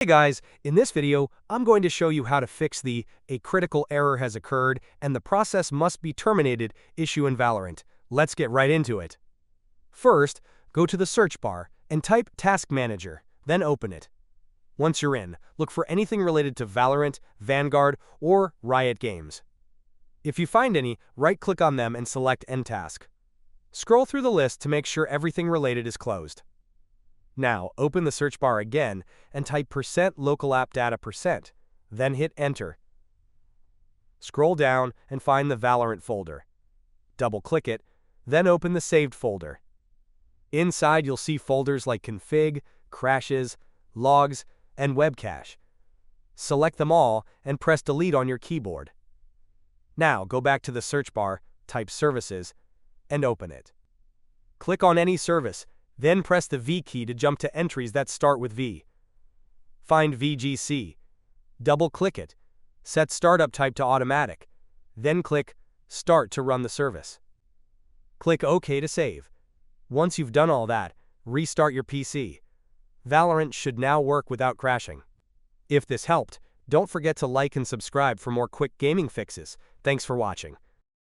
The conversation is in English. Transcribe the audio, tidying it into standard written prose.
Hey guys, in this video, I'm going to show you how to fix the "a critical error has occurred and the process must be terminated" issue in Valorant. Let's get right into it. First, go to the search bar and type Task Manager, then open it. Once you're in, look for anything related to Valorant, Vanguard, or Riot games. If you find any, right-click on them and select End Task. Scroll through the list to make sure everything related is closed. Now, open the search bar again and type %localappdata%, then hit Enter. Scroll down and find the Valorant folder. Double-click it, then open the saved folder. Inside, you'll see folders like Config, Crashes, Logs, and Web Cache. Select them all and press Delete on your keyboard. Now, go back to the search bar, type Services, and open it. Click on any service, then press the V key to jump to entries that start with V. Find VGC. Double-click it. Set Startup Type to Automatic. Then click Start to run the service. Click OK to save. Once you've done all that, restart your PC. Valorant should now work without crashing. If this helped, don't forget to like and subscribe for more quick gaming fixes. Thanks for watching.